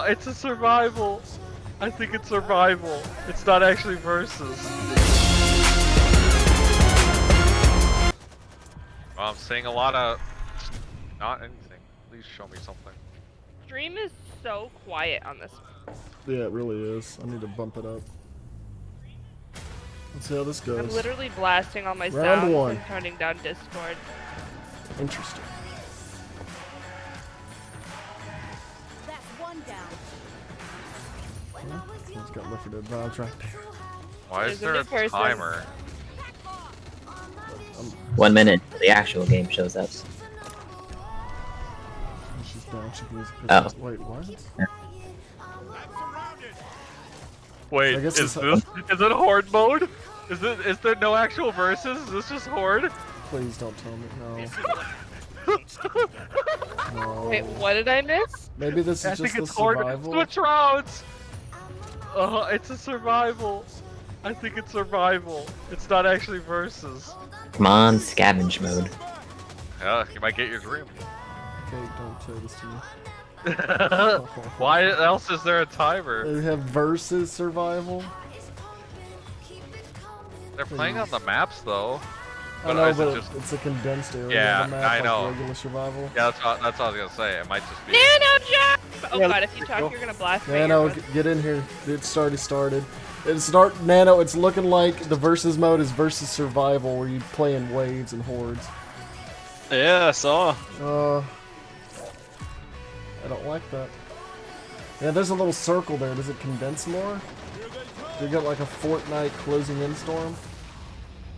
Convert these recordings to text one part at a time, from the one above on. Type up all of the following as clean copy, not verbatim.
It's a survival. I think it's survival. It's not actually versus. I'm seeing a lot of not anything. Please show me something. Stream is so quiet on this. Yeah, it really is. I need to bump it up. Let's see how this goes. I'm literally blasting all my Round sounds one. and turning down Discord. Interesting. That's one down. It's got Left 4 Dead vibes right there. Why is There's a there new a person. timer? 1 minute till the actual game shows up. She's down. She can use a Oh. pistol. Wait, what? Wait, I guess is it's- it horde mode? Is there no actual versus? Is this just horde? Please don't tell me. No. No. Wait, what did I miss? Maybe this I is think just the it's horde. survival. Switch rounds. It's a survival. I think it's survival. It's not actually versus. Come on, scavenge mode. Yeah, you might get your dream. Okay, don't say this to me. Why else is there a timer? They have versus survival. They're playing on the maps though. I know, is it but just- it's a condensed area Yeah, of the map, I like know. regular survival. Yeah, that's what I was gonna say. It might just be. Nano jump! Oh Yeah, god, if you talk, you're gonna blast me. Nano, get in here. It's already started. Nano, it's looking like the versus mode is versus survival, where you play in waves and hordes. Yeah, I saw. I don't like that. Yeah, there's a little circle there. Does it condense more? Do you get like a Fortnite closing in storm?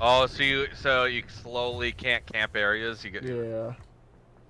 Oh, so you slowly can't camp areas. You get. Yeah.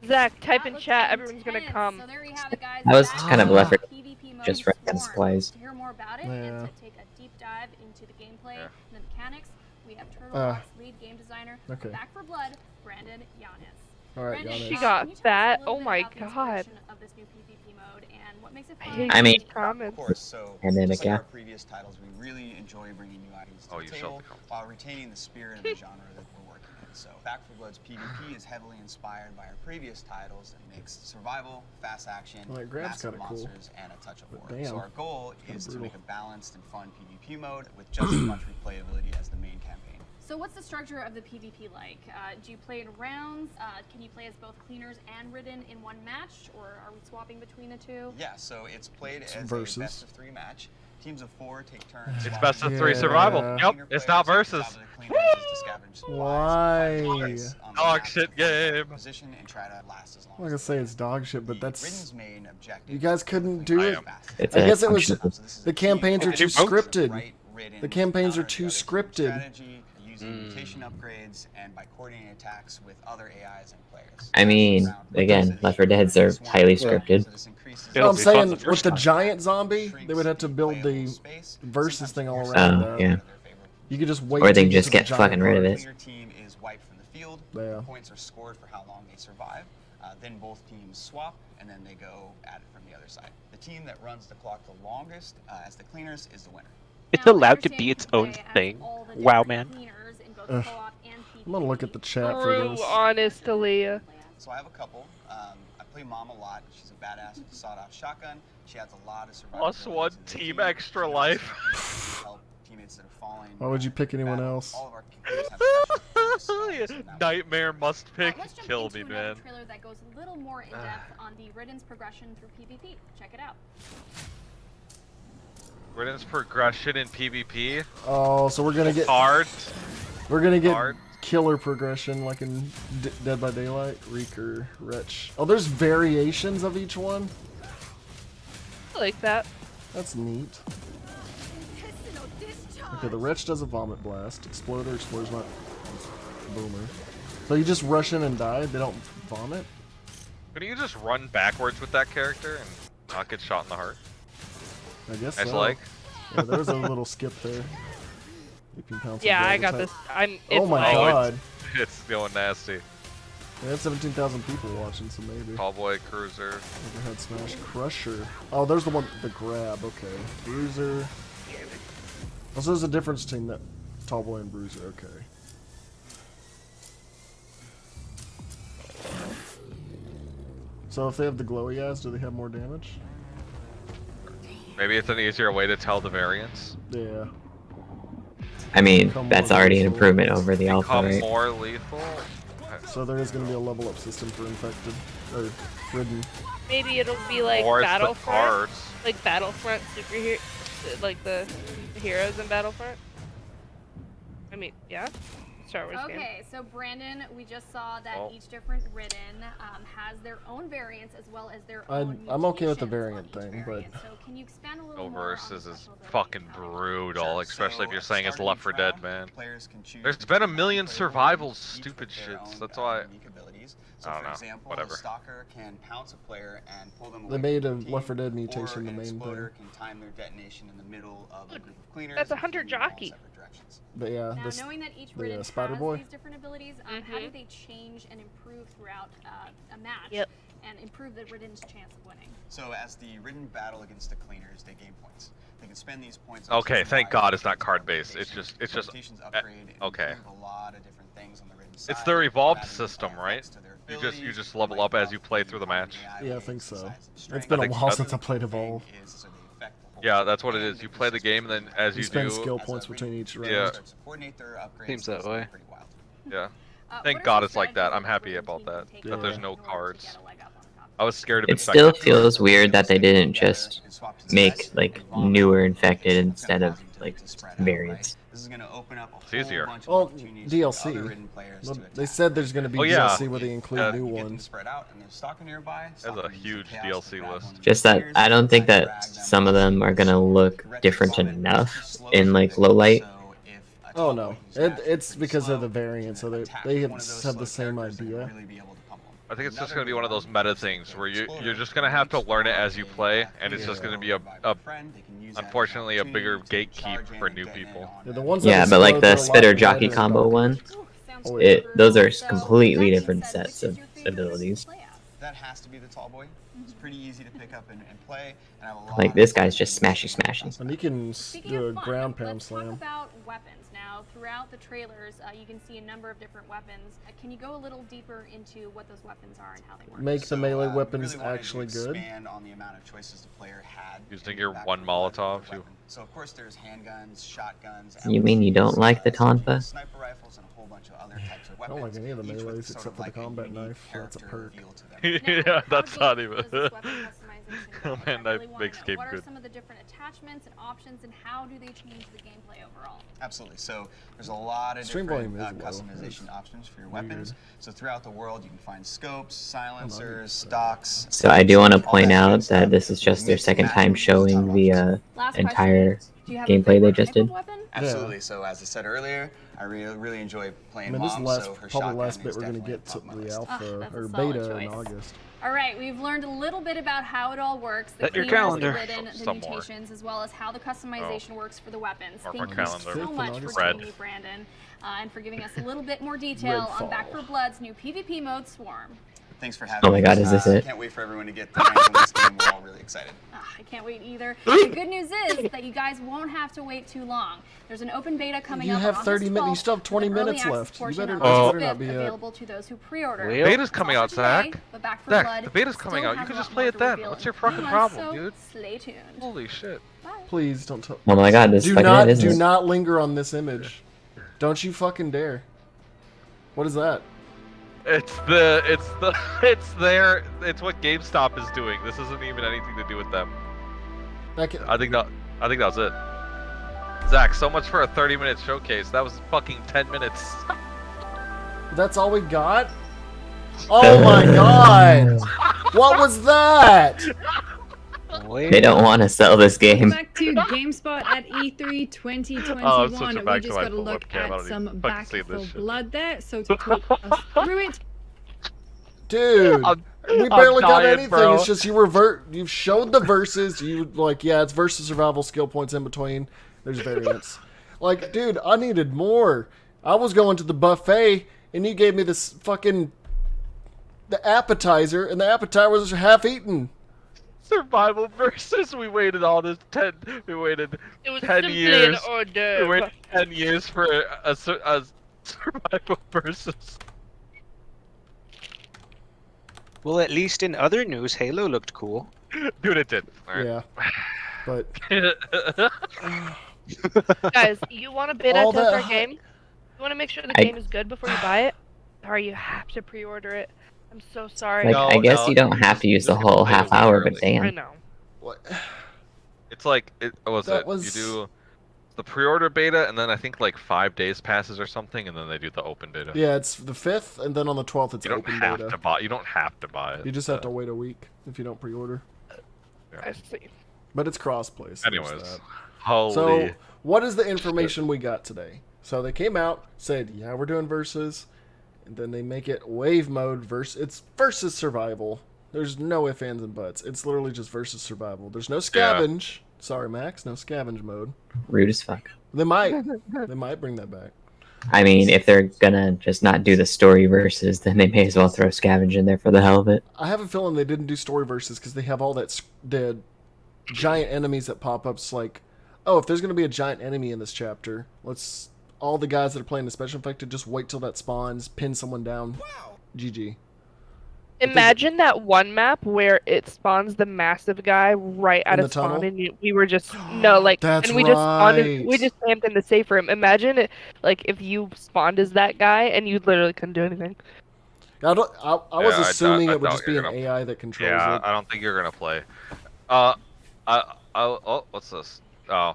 Zach, type in chat, everyone's gonna come. So there you have it, guys. I was That's kind of how left for PvP mode just for formed. supplies. To hear more about it Yeah. and to take a deep dive into the gameplay Yeah. and the mechanics, we have Turtle's lead game designer, okay. Back for Blood, Brandon Yanis. All right, Brandon, Giannis. She can got you tell us fat? a little Oh bit my about the god. inspiration of this new PvP mode and what makes it I fun? hate I mean- these comments. Of course, so Pandemic, just like yeah. our previous titles, we really enjoy bringing new items to Oh, the you shut table the comment. while retaining the spirit of the genre that we're working in. So Back 4 Blood's PvP is heavily inspired by our previous titles and makes survival, fast action, Well, that grab's massive kinda cool. monsters, and a touch of But horror. damn, So our goal is to brutal. make a balanced and fun PvP mode with just as much replayability as the main campaign. So what's the structure of the PvP like? Do you play in rounds? Can you play as both cleaners and Ridden in one match, or are we swapping between the two? Yeah, so it's played as versus. a best of 3 match. Teams of 4 take turns. It's swapping best of between 3 Yeah. survival. cleaner Yep, it's not players, versus. job of the cleaners is to scavenge supplies, Why? find targets on the Dog map, shit find game. position, and try to last as long I'm not gonna as say they it's dog shit, but can. that's. Ridden's main objective You guys is to couldn't clean do up it. fast. It's I a guess it was. function. So this is The a key campaigns are Did you too vote? scripted. Right, Ridden, The campaigns are counter too the other scripted. strategy, using mutation upgrades and by coordinating attacks with other AIs and players. I mean, again, Left 4 Dead's are highly scripted. So this increases It'll No, I'm be fun saying the with first the time. giant zombie, shrinks they would have to build the playable space, versus sometimes thing all forces around Oh, that. yeah. You could just wait. Or they till can you just to the get giant fucking rid of part. it. Cleaner team is wiped from the field. Yeah. Points are scored for how long they survive. Then both teams swap, and then they go at it from the other side. The team that runs the clock the longest as the cleaners is the winner. It's Now, I allowed to understand be you its can own play as thing. all the Wow, different man. cleaners in both Ugh. co-op and I'm gonna look at the chat for True, this. honest, Aaliyah. So I have a couple. I play Mom a lot. She's a badass with a sawed-off shotgun. She has a lot of survival. Plus one abilities in the team team. extra She life. also help teammates that are falling. Why would you pick anyone battle. else? All of our players have special abilities, so in that way. Nightmare must pick. Let's jump Kill into me, another man. trailer that goes a little more in depth on the Ridden's progression through PvP. Check it out. Ridden's progression in PvP. Oh, so we're gonna get Hard. Hard. killer progression like in Dead by Daylight, Reeker, Wretch. Oh, there's variations of each one. I like that. That's neat. Okay, the Wretch does a vomit blast. Exploder explodes not boomer. So you just rush in and die. They don't vomit. Couldn't you just run backwards with that character and not get shot in the heart? I guess Nice so. leg. Yeah, there's a little skip there. You can pounce Yeah, and I grab got attack. this. I'm. It's Oh my like, god. It's going nasty. We had 17,000 people watching, so maybe. Tallboy Cruiser. Overhead smash crusher. Oh, there's the one, the grab. Okay, bruiser. Also, there's a difference between that tallboy and bruiser. Okay. So if they have the glowy eyes, do they have more damage? Maybe it's an easier way to tell the variance. Yeah. I mean, Become that's more already an lethal. improvement over the alpha, Become right? more lethal. So there is going to be a level up system for infected or ridden. Maybe it'll be like Or it's the Battlefront. cards. Like Battlefront superhero, like the heroes in Battlefront. I mean, yeah. Star Wars game. Okay, so Brandon, we just saw that Oh. each different Ridden has their own variants as well as their I'm- own I'm okay with the mutations variant on each thing, but- variant. So can you expand a little No more on versus the is special fucking abilities and how they work? brutal, Sure. especially if So, you're saying it's starting Left each 4 Dead, round, man. players can choose There's between been a million non-player survival weapons, each stupid with their shits. own, That's why. unique abilities. So I don't for know. example, Whatever. a stalker can pounce a player and pull them away They made from a the team, Left 4 Dead or mutation the an main exploder thing. can time their detonation in the middle of a group of cleaners. That's a and hunter flame in all jockey. separate directions. But yeah, Now, this knowing that each the, Ridden has Spider Boy. these different abilities, how do they change and improve throughout a match Yep. and improve the Ridden's chance of winning? So as the Ridden battle against the cleaners, they gain points. They can spend these points. on Okay, thank system-wide God it's not upgrades, card-based. It's mutations, just mutations upgrade, and okay. improve a lot of different things on the Ridden It's side, their evolved adding, system, right? effects to their You abilities, just level like up as you buff play and through the harmony match. AI Yeah, I weights, think so. size, and It's strength. been a I think while that's- since I played The thing Evolve. is, so they affect the whole Yeah, team, that's what it and is. they You play the consistently game, and then improve. as you spend do, skill As a points Ridden between each player round. starts to coordinate their upgrades, Seems that it's way. pretty wild. yeah. What Thank are God some it's like that. strategies I'm the happy Ridden about team can that. take That there's in no order to cards. get a leg up on the I was scared of It still feels weird that they didn't just make like newer infected instead of like variants. This is gonna open up a It's easier. whole bunch of Well, opportunities for DLC. other Ridden players Well, to they attack. said there's going to be Oh, yeah. DLC where they include new Get them ones. spread out and they're stalking nearby. There's a Stalking uses huge chaos DLC to grab list. one of the Just that players, I don't think drag that them some of them are gonna look different enough in like low light. Oh no, it's because of the variant, so they have the same idea. I think it's just gonna be one of those meta things where you're just gonna have to learn it as you play, and it's just gonna be unfortunately a bigger gatekeep for new people. Yeah, the ones that Yeah, but like explode, the they're a lot spitter jockey better combo about- one, Sounds It- good. those are So, completely that different being said, sets which is of your favorite abilities. playout? That has to be the tall boy. It's pretty easy to pick up and play. And I have a lot Like this of guy's just fun smashing, smashing. And he can Speaking do a of fun, ground pound let's talk slam. about weapons. Now, throughout the trailers, you can see a number of different weapons. Can you go a little deeper into what those weapons are and how they work? Make the melee we weapons really wanted to actually good. expand on the amount of choices the player had Using in your Back one 4 Blood Molotov, with their too. weapon. So of course there's handguns, shotguns. You mean you don't like the SMGs, Tonfa? sniper rifles, and a whole bunch of other types of I don't weapons. like any of the each with melees sort except of for the like a combat unique knife. That's a character perk. feel to them. Yeah, Now, that's how not deep even. does this weapon customization go? Combat I knife really wanna makes know, game what good. are some of the different attachments and options, and how do they change the gameplay overall? Absolutely. So there's a lot of Stream different volume is low. customization It's options for your weird. weapons. So throughout the world, you can find scopes, silencers, stocks. So I do want to all point that out good stuff. that this is just their Mix and second match time with a ton of showing the options. Last entire question. Do you have a gameplay they favorite just type of did. weapon? Absolutely. So as I said earlier, I really enjoy I playing mean, this is Mom, the last, so her probably shotgun last bit is we're gonna definitely get to top of my the list. alpha that's a or solid beta in choice. August. All right, we've learned a little bit about how it all works, the Set your cleaners, calendar. the Ridden, the Some more. mutations, as well as how the customization works for the weapons. Mark Thank my you calendar. so Fifth much and for August. joining Red. me, Brandon, and for giving us a little bit more detail on Back Redfall. 4 Blood's new PvP mode, Swarm. Thanks for having Oh me. my God, is this it? Can't wait for everyone to get the hands on this game. We're all really excited. I can't wait either. The good news is that you guys won't have to wait too long. There's an open beta coming You up have on 30 August minutes. You 12th, still have 20 with an early minutes access left. You portion better- on this August better not 5th be it. available to those who pre-order. Well, Beta's coming out, It's also today, Zach. but Back 4 Zach, Blood the beta's coming still out. You has can a just lot play more it to then. reveal What's your in fucking 3 months, problem, so dude? Stay tuned. Holy shit. Bye. Please don't tell. Oh my God, this Do fucking not, is do not linger on this image. Don't you fucking dare. What is that? It's what GameStop is doing. This isn't even anything to do with them. That can, I think that was it. Zach, so much for a 30-minute showcase. That was fucking 10 minutes. that's all we got? Oh my God! What was that? They don't want to sell this game. Back to GameSpot at E3 2021. Oh, I'm switching back we to just my got a full look webcam. I don't at even some fucking Back see 4 this shit. Blood there. So to talk us through it, Dude, I'm- we barely got dying, anything. bro. It's just you've showed the verses. You like, yeah, it's versus survival skill points in between. There's variants. Like, dude, I needed more. I was going to the buffet, and you gave me this fucking the appetizer, and the appetizer was half eaten. Survival versus. We waited all this 10. We waited It was 10 simply years. an hors We d'oeuvre. waited 10 years for a survival versus. Well, at least in other news, Halo looked cool. Dude, it did. All right. Yeah. But Guys, you want to beta All test that our game? You want to make sure the I- game is good before you buy it? Or you have to pre-order it? I'm so sorry. Like, No, I guess no, you don't have to use the just whole play a half week hour, early. but I damn. know. what? It's like what was That it? was- You do the pre-order beta, and then I think like 5 days passes or something, and then they do the open beta. Yeah, it's the 5th, and then on the 12th it's You don't open have beta. to buy. You don't have to buy it. You just have to wait a week if you don't pre-order. I see. But it's crossplay. So there's Anyways, that. holy. So, what is the information we got today? So they came out, said, "Yeah, we're doing versus," and then they make it wave mode versus. It's versus survival. There's no ifs, ands, and buts. It's literally just versus survival. There's no scavenge. Sorry, Max, no scavenge mode. Rude as fuck. They might bring that back. I mean, if they're gonna just not do the story versus, then they may as well throw scavenge in there for the hell of it. I have a feeling they didn't do story versus because they have all the giant enemies that pop up. It's like, oh, if there's going to be a giant enemy in this chapter, let's all the guys that are playing the special infected just wait till that spawns, pin someone down. Wow. GG. Imagine that one map where it spawns the massive guy right out In of the tunnel? spawn, and we were just That's and we just spawned right. we just camped in the safe room. Imagine it, like if you spawned as that guy and you literally couldn't do anything. I was Yeah, assuming I it would doubt just be you're an gonna- AI that controls Yeah, it. I don't think you're gonna play. Oh, what's this? Oh,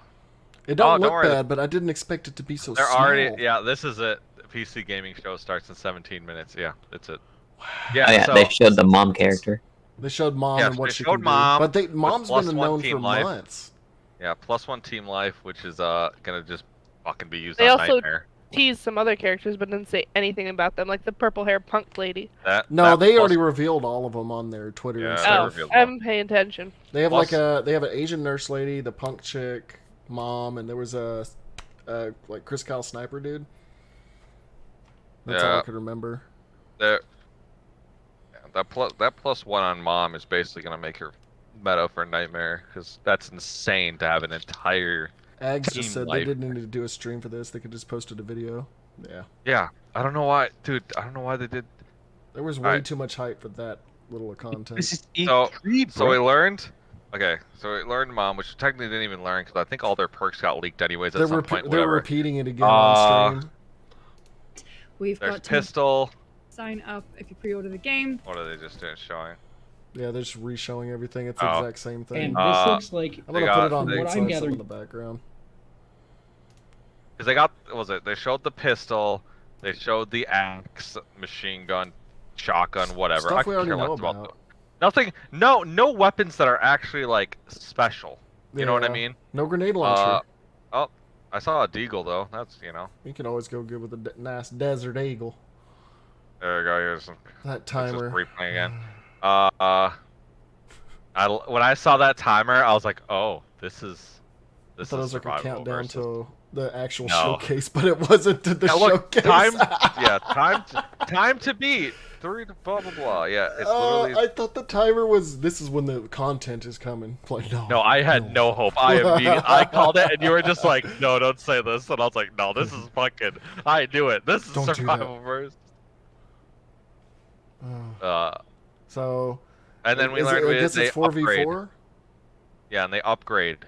It don't don't look worry. bad, but I didn't expect it to be so they're small. already. Yeah, this is it. The PC gaming show starts in 17 minutes. Yeah, that's it. Yeah, Oh yeah, so, they showed the mom character. They showed Mom Yeah, and what they she showed can Mom do. But with Mom's plus been one known team for life. months. yeah, +1 team life, which is gonna just fucking be used They on also- Nightmare. Tease some other characters, but didn't say anything about them, like the purple hair punk lady. No, that they plus- already revealed all of them on their Twitter and Yeah, they stuff. Oh, revealed them. I'm paying attention. They have Plus- they have an Asian nurse lady, the punk chick, Mom, and there was a like Chris Kyle sniper dude. That's all I Yeah. could remember. That +1 on Mom is basically gonna make her meta for Nightmare, because that's insane to have an entire. Ags Team just said life. they didn't need to do a stream for this. They could just posted a video. Yeah, Yeah, I don't know why, dude. I don't know why they did. there was way Alright. too much hype for that little of content. This is So- E3, So we bro. learned. Okay, so we learned Mom, which technically didn't even learn because I think all their perks got leaked anyways at some point. They're Whatever. repeating it again on stream. We've There's got to pistol. sign up if you pre-order the game. What are they just doing? Showing. Yeah, they're just re-showing everything. It's the Oh. exact same thing. And this Uh, looks like I'm they gonna put got- it on they- mute What so I'm it's in gathering- the background. Because they got, what was it? They showed the pistol. They showed the axe, machine gun, shotgun, whatever. Stuff I we could already care know less about. Nothing. No weapons that are actually like special. You know what I Yeah. mean? No grenade launcher. Oh, I saw a deagle though. That's You can always go good with a nice Desert Eagle. There we go. Here's some. That Let's just timer. replay again. When I saw that timer, I was like, oh, this is. I This thought it is was like a survival countdown versus- to the actual No. showcase, but it wasn't to the Yeah, look, showcase. time to beat. 3 to blah blah blah. Yeah, it's literally. I thought the timer was. This is when the content is coming. Like No, I had no hope. I called it, and you were just like, "No, don't say this." And I was like, "No, this is fucking. I knew it. This is Don't do that. survival verse." So. And then we is learned I guess they it's 4v4. upgrade. Yeah, and they upgrade.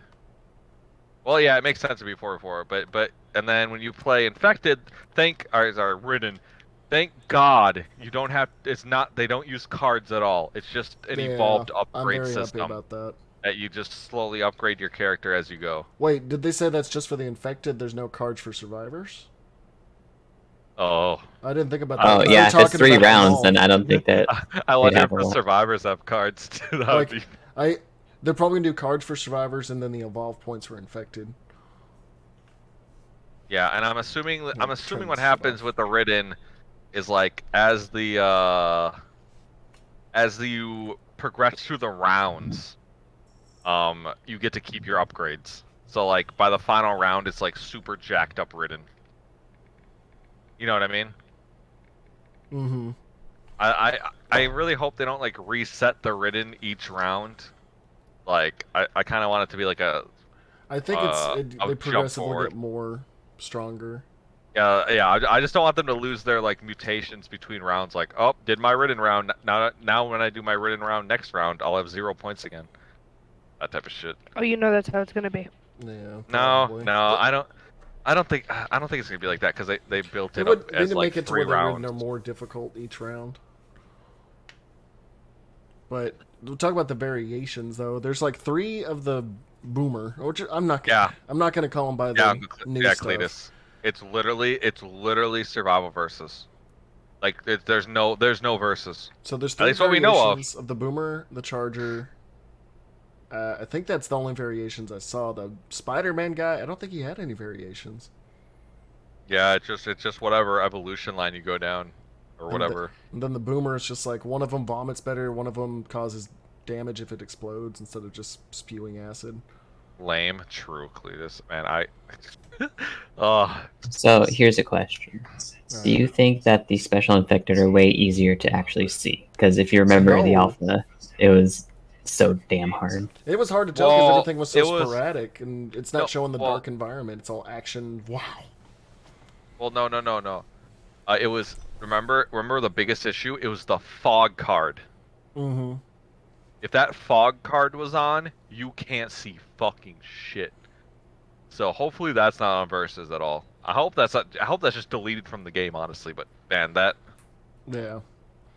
Well, yeah, it makes sense to be 4v4, but and then when you play infected, Ridden. Thank God you don't have. It's not. They don't use cards at all. It's just an evolved I'm upgrade very system happy about that. that you just slowly upgrade your character as you go. Wait, did they say that's just for the infected? There's no cards for survivors? Oh, I didn't think about that. Oh They were yeah, if it's talking 3 about rounds, all. then I don't think that. I wonder have if a the lot. survivors have cards too. That would Like, be. they're probably gonna do cards for survivors and then the evolve points for infected. Yeah, and I'm assuming turn what this shit happens off. with the Ridden is like as you progress through the rounds, you get to keep your upgrades. So like by the final round, it's like super jacked up Ridden. You know what I mean? Mm-hmm. I really hope they don't like reset the Ridden each round. Like I kind of want it to be like a I think a they jump progressively forward. get more stronger. Yeah. I just don't want them to lose their like mutations between rounds. Like, oh, did my Ridden round. Now when I do my Ridden round next round, I'll have 0 points again. that type of shit. Oh, you know that's how it's gonna be. Yeah. No, probably. no, I don't. I don't think it's gonna be like that because they built They it would up need as to like make it to 3 where the rounds. Ridden are more difficult each round. But we'll talk about the variations though. There's like 3 of the boomer, which I'm not. Yeah. I'm not gonna call them by the Yeah, new yeah, stuff. Cletus. It's literally survival versus. Like there's no versus. So there's At 3 least what we know of. variations of the boomer, the charger. I think that's the only variations I saw. The Spider-Man guy, I don't think he had any variations. Yeah, it's just whatever evolution line you go down, or whatever. And then the boomer is just like one of them vomits better, one of them causes damage if it explodes instead of just spewing acid. Lame. True, Cletus. Man, I. Oh. So here's a question: Do you think that the special infected are way easier to actually see? Because if you remember the No. alpha, it was so damn hard. It was hard to tell because Well, everything was so it was- sporadic and it's not No, showing the well- dark environment. It's all action. Wow. Well, no. It was remember the biggest issue? It was the fog card. Mm-hmm. If that fog card was on, you can't see fucking shit. So hopefully that's not on versus at all. I hope that's just deleted from the game, honestly. But man, that Yeah.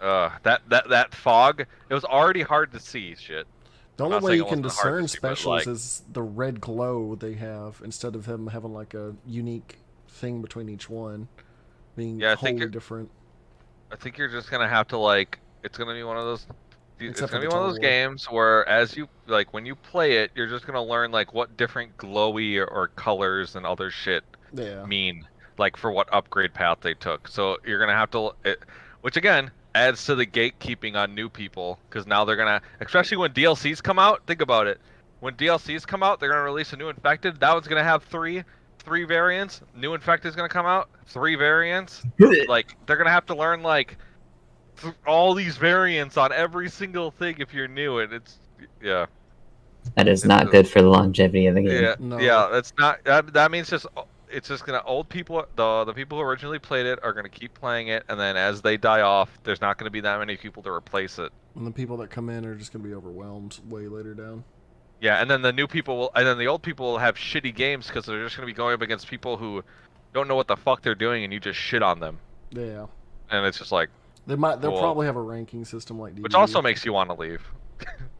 that fog, it was already hard to see shit. The I'm only not way saying you it can wasn't hard to discern see, but, specials like- is the red glow they have instead of them having like a unique thing between each one being Yeah, I think wholly it- different. I think you're just gonna have to like. It's gonna be one of those. It's Except for gonna be the one of those Total War. games where, as you like, when you play it, you're just gonna learn like what different glowy or colors and other shit Yeah. mean, like for what upgrade path they took. So you're gonna have to, which again adds to the gatekeeping on new people, because now they're gonna, especially when DLCs come out. Think about it. When DLCs come out, they're gonna release a new infected. That one's gonna have three variants. New infected is gonna come out, 3 variants. Like they're gonna have to learn like all these variants on every single thing if you're new, and it's yeah. That is It's not just- good for the longevity of the game. Yeah, No. yeah, that's not. That means just it's just gonna old people. The people who originally played it are gonna keep playing it, and then as they die off, there's not gonna be that many people to replace it. And the people that come in are just gonna be overwhelmed way later down. Yeah, and then the new people will, and then the old people will have shitty games because they're just gonna be going up against people who don't know what the fuck they're doing, and you just shit on them, Yeah. and it's just like, They'll Cool. probably have a ranking system like DBD. which also makes you want to leave.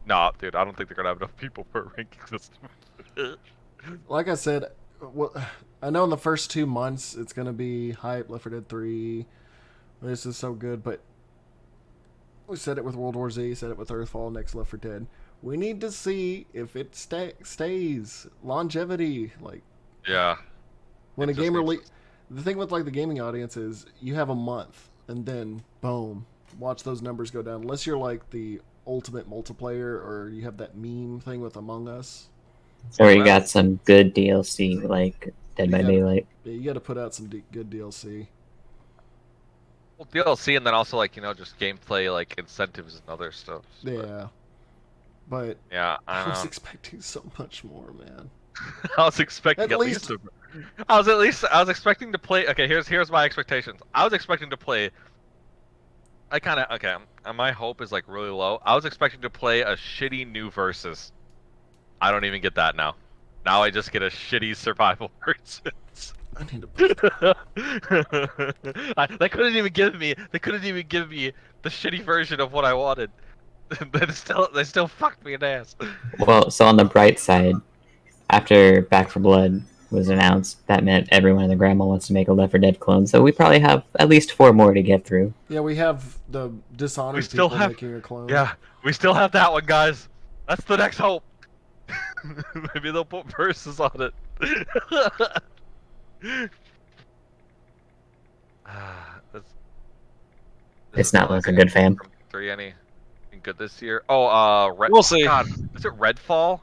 Nah, dude, I don't think they're gonna have enough people for a ranking system. Like I said, well, I know in the first 2 months it's gonna be hype. Left 4 Dead 3. This is so good, but we said it with World War Z. Said it with Earthfall. Next Left 4 Dead. We need to see if it stays longevity. Like Yeah. when It a just game needs release, the thing with like the gaming audience is you have a month and then boom, watch those numbers go down. Unless you're like the ultimate multiplayer or you have that meme thing with Among Us. Or you got some good DLC like Dead by Yeah. Daylight. Yeah, you got to put out some good DLC. Well, DLC, and then also like just gameplay like incentives and other stuff. But, Yeah, but yeah, I was I expecting so much more, man. I was expecting At at least. I was expecting to play. Okay, here's my expectations. I was expecting to play. I kind of okay. My hope is like really low. I was expecting to play a shitty new versus. I don't even get that now. Now I just get a shitty survival versus. I need to. They couldn't even give me. They couldn't even give me the shitty version of what I wanted. They still fucked me in the ass. Well, so on the bright side, after Back for Blood was announced, that meant everyone and their grandma wants to make a Left 4 Dead clone. So we probably have at least 4 more to get through. Yeah, we have the Dishonored still people have- making a clone. Yeah, we still have that one, guys. That's the next hope. Maybe they'll put verses on it. This It's is not looking good, fam. from 3 anything good this year? Oh, We'll see. God, is it Redfall?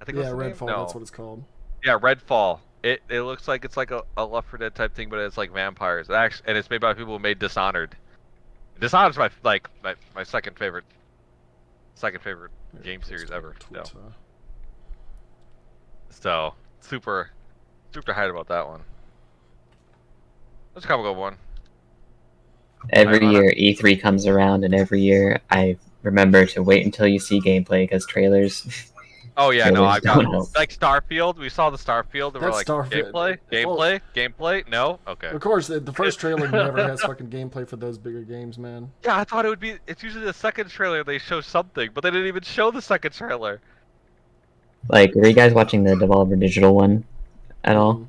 I think Yeah, that's the name? Redfall. No. That's what it's called. Yeah, Redfall. It looks like it's like a Left 4 Dead type thing, but it's like vampires. Actually, and it's made by people who made Dishonored. Dishonored's my second favorite game series ever. So, so super hyped about that one. Let's come go one. Every I- year E3 comes around, and every year I remember to wait until you see gameplay because trailers Oh yeah, no, Trailers I've got don't help. like Starfield. We saw the Starfield, and we're That's like, Starfield. gameplay. No, okay. Of course, the first trailer never has fucking gameplay for those bigger games, man. Yeah, I thought it would be. It's usually the second trailer they show something, but they didn't even show the second trailer. Like, were you guys watching the Devolver Digital one at all?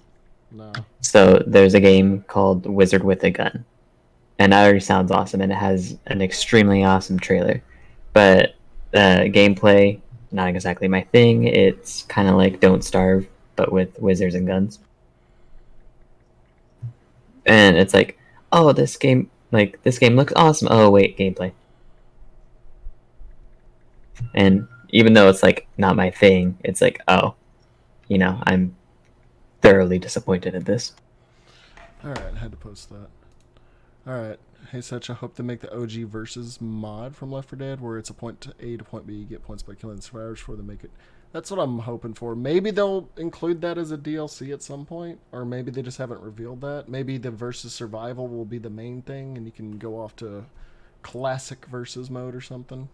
No. So there's a game called Wizard with a Gun, and that already sounds awesome, and it has an extremely awesome trailer. But gameplay, not exactly my thing. It's kind of like Don't Starve, but with wizards and guns. And it's like, oh, this game looks awesome. Oh wait, gameplay. And even though it's like not my thing, it's like, oh, I'm thoroughly disappointed at this. Alright, I had to post that. Alright. Hey, Such, I hope they make the OG versus mod from Left 4 Dead, where it's a point A to point B, you get points by killing the survivors before they make it. That's what I'm hoping for. Maybe they'll include that as a DLC at some point, or maybe they just haven't revealed that. Maybe the versus survival will be the main thing, and you can go off to classic versus mode or something.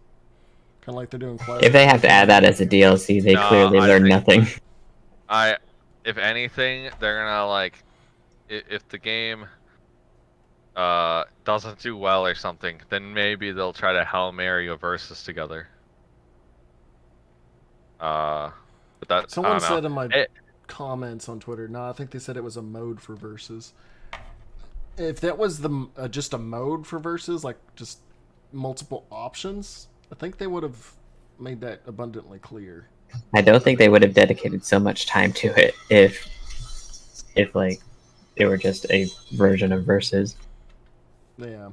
Kind of like they're doing classic. If they have to add that as a DLC, they clearly learned nothing. If anything, they're gonna like, if the game doesn't do well or something, then maybe they'll try to Hail Mary a versus together. But that Someone I don't know. said in my comments on Twitter, no, I think they said it was a mode for versus. If that was the just a mode for versus, like just multiple options, I think they would have made that abundantly clear. I don't think they would have dedicated so much time to it if like they were just a version of versus. Yeah.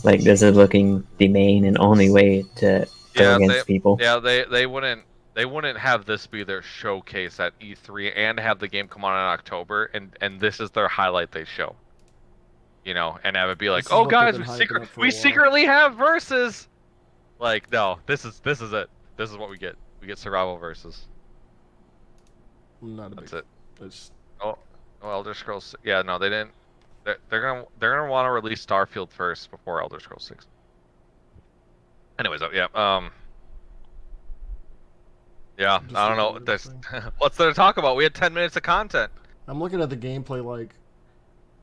Like, this is looking the main and only way to go against people. Yeah, they wouldn't have this be their showcase at E3 and have the game come out in October, and this is their highlight they show. And have it be like, oh guys, we secretly have versus. Like, no, this is it. This is what we get. We get survival versus. Not a That's big, it. It's, Oh, Elder Scrolls. Yeah, no, they didn't. They're gonna want to release Starfield first before Elder Scrolls 6. Anyways, yeah, yeah, Just I don't know. another There's, thing. what's there to talk about? We had 10 minutes of content. I'm looking at the gameplay like,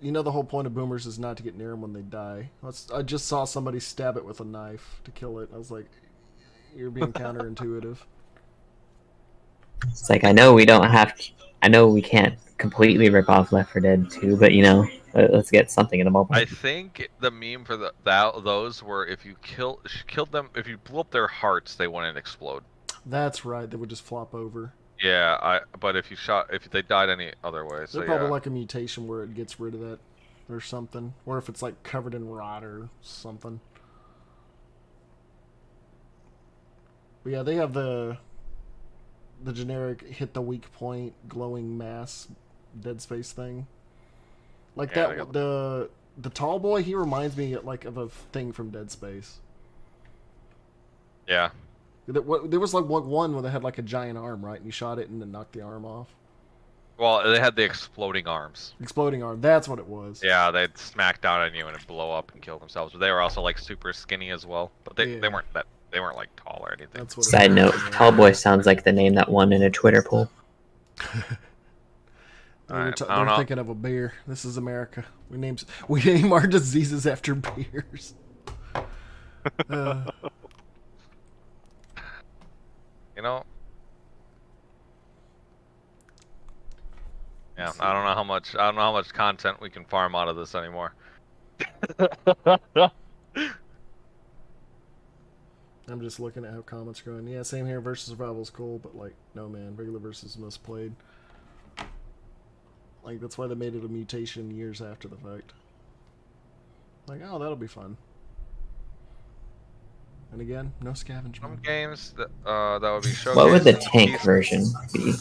the whole point of boomers is not to get near them when they die. I just saw somebody stab it with a knife to kill it. I was like, you're being counterintuitive. It's like, I know we can't completely rip off Left 4 Dead 2, but let's get something in the ballpark. I think the meme for those were if you killed them, if you blew up their hearts, they wouldn't explode. That's right. They would just flop over. Yeah, but if they died any other way, so They're probably yeah. like a mutation where it gets rid of that or something. Or if it's like covered in rot or something. But yeah, they have the generic hit the weak point, glowing mass, Dead Space thing. Like Yeah, that, the tall boy, he reminds me like of a thing from Dead Space. Yeah. There was like one where they had like a giant arm, right? And you shot it and then knocked the arm off. Well, they had the exploding arms. Exploding arm, that's what it was. Yeah, they'd smack down on you and it'd blow up and kill themselves. But they were also like super skinny as well. But they weren't like tall or anything. That's what. Side note: Tall Boy sounds like the name that won in a Twitter poll. They're thinking of a beer. This is America. We name our diseases after beers. Yeah, I don't know how much content we can farm out of this anymore. I'm just looking at how comments are going. Yeah, same here. Versus survival is cool, but like, no man, regular versus most played. Like, that's why they made it a mutation years after the fact. Like, oh, that'll be fun. And again, no scavenging. Some games that would be showcased. What would the tank version be?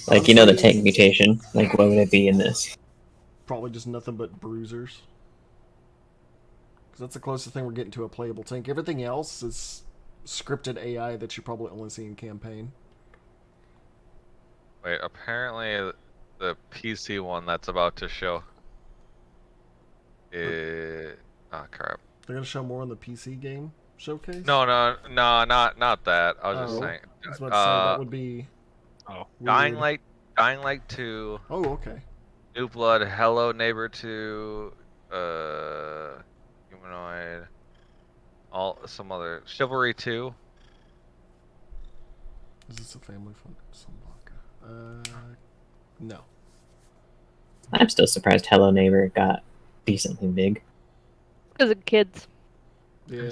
Like, the tank mutation. Like, what would it be in this? Probably just nothing but bruisers. Because that's the closest thing we're getting to a playable tank. Everything else is scripted AI that you probably only see in campaign. Wait, apparently the PC one that's about to show. Oh crap. They're gonna show more on the PC game. showcase? No, not that. I was just Oh, saying. I was about to say that would be. Oh. Weird. Dying Light 2, Oh, okay. New Blood, Hello Neighbor 2, Humanoid, some other Chivalry 2. Is this a family fun? No. I'm still surprised Hello Neighbor got decently big. Because of kids. Yeah,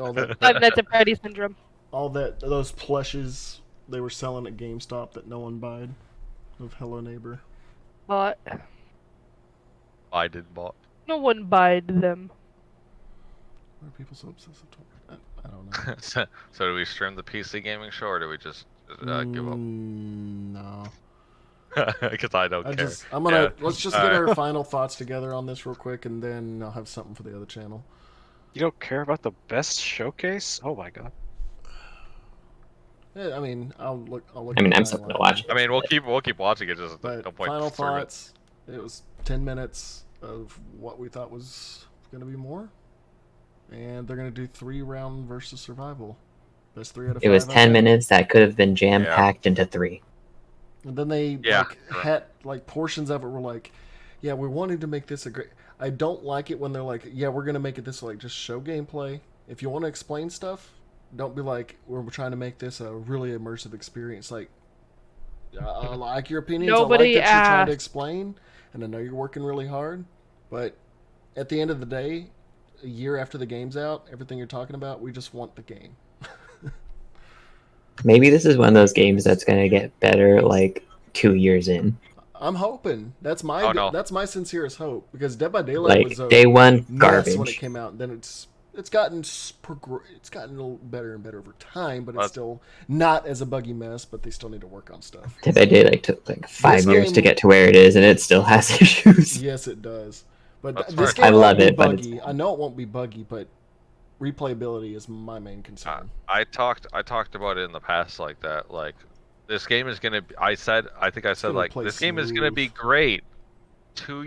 all that, Five Nights at Freddy's syndrome. those plushes they were selling at GameStop that no one buyed of Hello Neighbor. But I did bought. no one buyed them. Why are people so obsessive? I don't know. So do we stream the PC gaming show, or do we just give up? No. Because I don't care. Let's just get our final thoughts together on this real quick, and then I'll have something for the other channel. You don't care about the best showcase? Oh my god. Yeah, I mean, I'll look. I mean, at I'm the still gonna timeline. watch it. I mean, we'll keep watching it. Just But no point final streaming it. thoughts. It was 10 minutes of what we thought was going to be more, and they're going to do 3-round versus survival. Best 3 out of 5. It was I 10 think. minutes that could have been jam packed into 3. And then they Yeah, had portions of it were like, yeah, we're wanting to make this a great. I don't like it when they're like, yeah, we're gonna make it this just show gameplay. If you want to explain stuff, don't be like, we're trying to make this a really immersive experience. Like, I like your opinions. Nobody I like that you're trying to asked. explain, and I know you're working really hard. But at the end of the day, a year after the game's out, everything you're talking about, we just want the game. Maybe this is one of those games that's gonna get better like 2 years in. I'm hoping that's my Oh, no. that's my sincerest hope, because Dead by Daylight Like was a day one, mess when it garbage. came out, and then it's gotten it's gotten a little better and better over time, but it's still not as a buggy mess. But they still need to work on stuff. Dead by Daylight took like 5 This years to game- get to where it is, and it still has issues. Yes, it does. But That's this fair. game I won't love be it, but buggy. I know it won't be buggy, but replayability is my main concern. I talked about it in the past like that. Like, this game is gonna. I think I said gonna like play this game is gonna be smooth. great. 2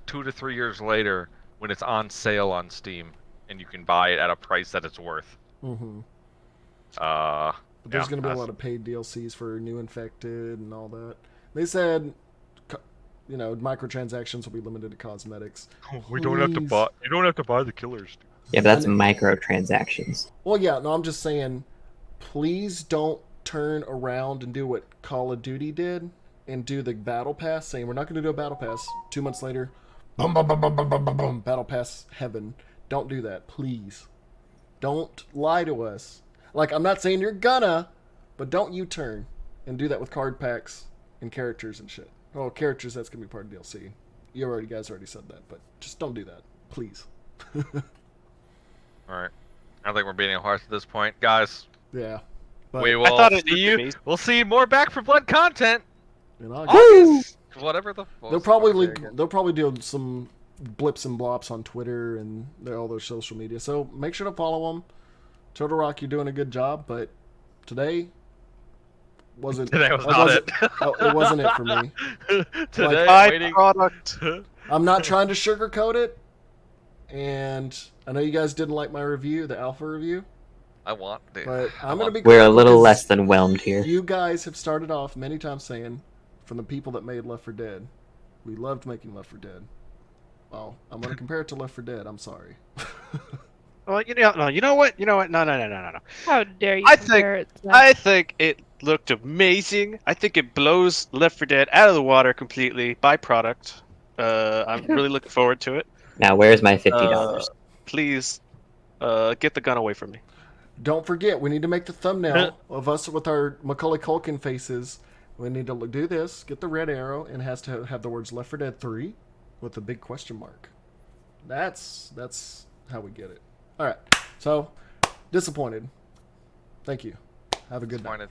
to 3 years later, when it's on sale on Steam, and you can buy it at a price that it's worth. Mm-hmm. Uh, But there's yeah, going to be a that's- lot of paid DLCs for New Infected and all that. They said, microtransactions will be limited to cosmetics. We don't have to Please. buy. You don't have to buy the killers. Yeah, but that's And- microtransactions. Well, yeah, no, I'm just saying, please don't turn around and do what Call of Duty did and do the battle pass, saying we're not going to do a battle pass. 2 months later, boom, boom, boom, boom, boom, boom, boom, boom, battle pass heaven. Don't do that, please. Don't lie to us. Like, I'm not saying you're gonna, but don't U-turn and do that with card packs and characters and shit. Oh, characters, that's going to be part of DLC. You guys already said that, but just don't do that, please. All right. I think we're beating a horse at this point, guys. Yeah. But We will thought it see looked you. amazing. We'll see more Back for Blood content. in August, August, whatever the. they'll probably do some blips and blops on Twitter and all their social media. So make sure to follow them. Total Rock, you're doing a good job, but today wasn't. Today was not it. It wasn't it for me. Today, Buy waiting. product. I'm not trying to sugarcoat it, and I know you guys didn't like my review, the alpha review, I want. but I'm gonna be. We're a critical little 'cause less than whelmed here. You guys have started off many times saying, from the people that made Left 4 Dead, we loved making Left 4 Dead. Well, I'm gonna compare it to Left 4 Dead. I'm sorry. Well, you know what? No. How dare you I compare it to that? I think it looked amazing. I think it blows Left 4 Dead out of the water completely. Byproduct. I'm really looking forward to it. Now, where's my $50? Please, get the gun away from me. Don't forget, we need to make the thumbnail of us with our Macaulay Culkin faces. We need to do this. Get the red arrow, and it has to have the words Left 4 Dead 3 with a big question mark. That's how we get it. All right. So, disappointed. Thank you. Have a good night. Disappointed.